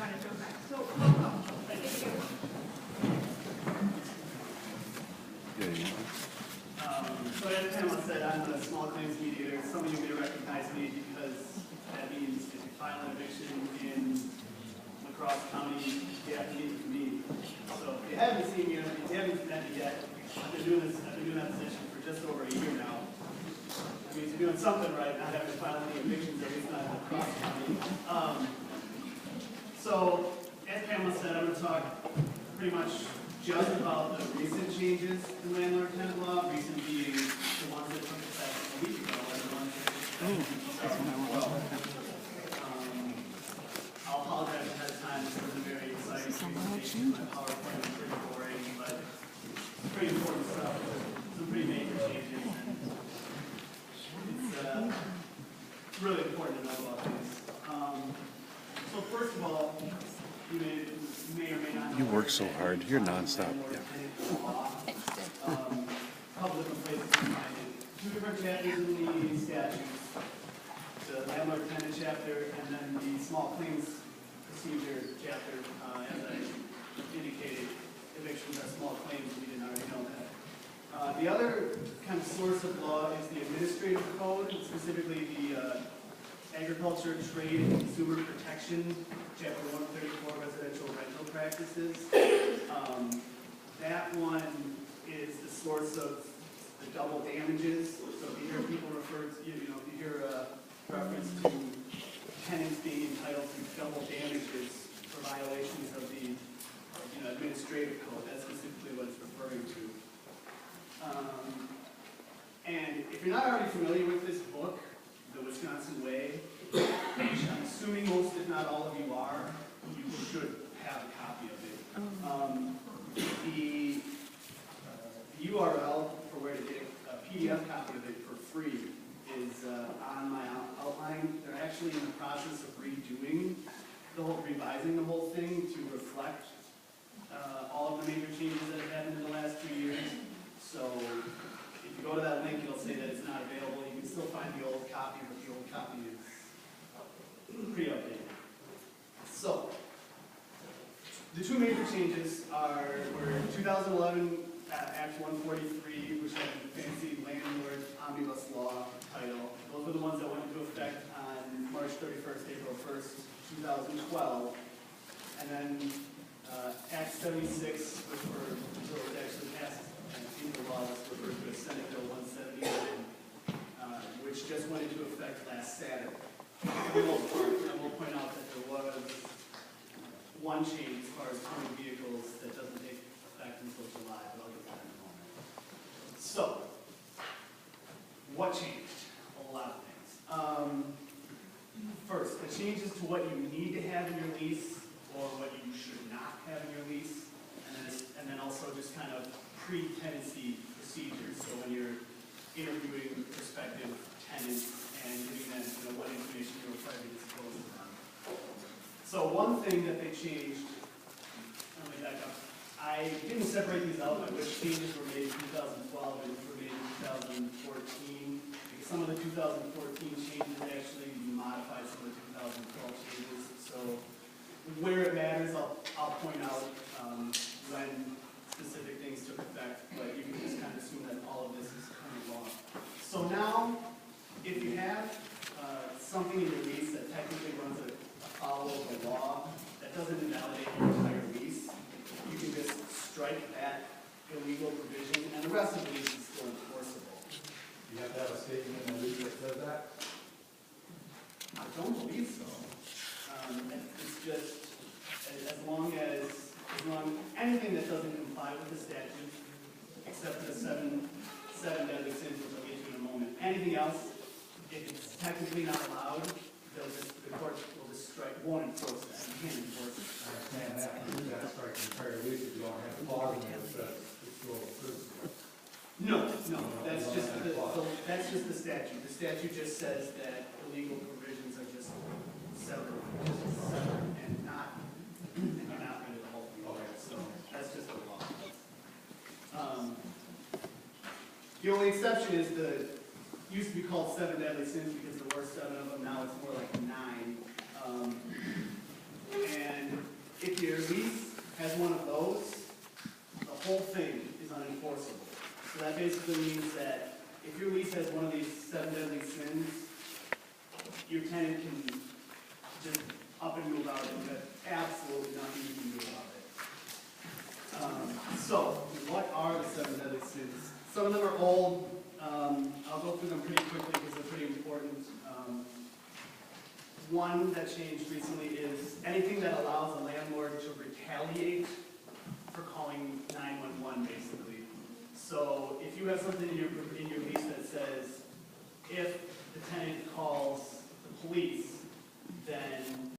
gotta jump back. So, welcome. So as Pamela said, I'm a small claims mediator. Some of you may recognize me because that means if you file an eviction in LaCrosse County, you have to meet with me. So if you haven't seen me, if you haven't met me yet, I've been doing that position for just over a year now. I mean, you're doing something right, not having to file any evictions, at least not in LaCrosse County. So as Pamela said, I'm going to talk pretty much just about the recent changes in landlord-tenant law, recent being the ones that took effect a week ago, and the ones that took effect I'll apologize ahead of time. This isn't a very exciting presentation. My PowerPoint is pretty boring, but it's pretty important stuff. Some pretty major changes, and it's really important to know about these. So first of all, you may or may not know. You work so hard. You're nonstop. Yeah. Public places to find it. Two different chapters in the statutes. The landlord-tenant chapter and then the small claims procedure chapter. As I indicated, evictions are small claims. We didn't already know that. The other kind of source of law is the administrative code, specifically the Agriculture, Trade, and Consumer Protection, Chapter 134, Residential Rental Practices. That one is the source of the double damages. So if you hear people refer to, if you hear a reference to tenants being entitled to double damages for violations of the administrative code, that's specifically what it's referring to. And if you're not already familiar with this book, The Wisconsin Way, which I'm assuming most, if not all of you are, you should have a copy of it. The URL for where to get a PDF copy of it for free is on my outline. They're actually in the process of redoing revising the whole thing to reflect all of the major changes that have happened in the last 2 years. So if you go to that link, it'll say that it's not available. You can still find the old copy, but the old copy is pretty updated. So, the two major changes were 2011 Act 143, which had the fancy landlord omnibus law title. Those were the ones that went into effect on March 31st, April 1st, 2012. And then Act 76, which was actually passed into law, was referred to as Senate Bill 179, which just went into effect last Saturday. For the most part, I will point out that there was one change as far as towing vehicles that doesn't take effect until July, but I'll get to that in a moment. So, what changed? A lot of things. First, the changes to what you need to have in your lease or what you should not have in your lease, and then also just kind of pre-tenancy procedures. So when you're interviewing prospective tenants and giving them what information you're required to disclose to them. So one thing that they changed, let me back up. I didn't separate these out by which changes were made in 2012 and which were made in 2014. Because some of the 2014 changes actually modified some of the 2012 changes. So where it matters, I'll point out when specific things took effect, but you can just kind of assume that all of this is current law. So now, if you have something in your lease that technically runs afoul of the law, that doesn't invalidate your entire lease, you can just strike that illegal provision, and the rest of the lease is still enforceable. You have to have a statement in the lease that says that? I don't believe so. It's just as long anything that doesn't comply with the statute, except for the seven deadly sins, which I'll get to in a moment. Anything else, if it's technically not allowed, the court will just won't enforce that. You can't enforce it. I understand that. You can't strike the entire lease if you don't have a clause in there that says it's still approved. No, that's just the statute. The statute just says that illegal provisions are just severed and not into the whole thing. Okay. So that's just the law. The only exception is used to be called 7 deadly sins because there were 7 of them. Now it's more like 9. And So that basically means that if your lease has one of these 7 deadly sins, your tenant can just up and move out and there's absolutely nothing you can do about it. So, what are the 7 deadly sins? Some of them are old. I'll go through them pretty quickly because they're pretty important. One that changed recently is anything that allows a landlord to retaliate for calling 911, basically. So if you have something in your lease that says if the tenant calls the police, then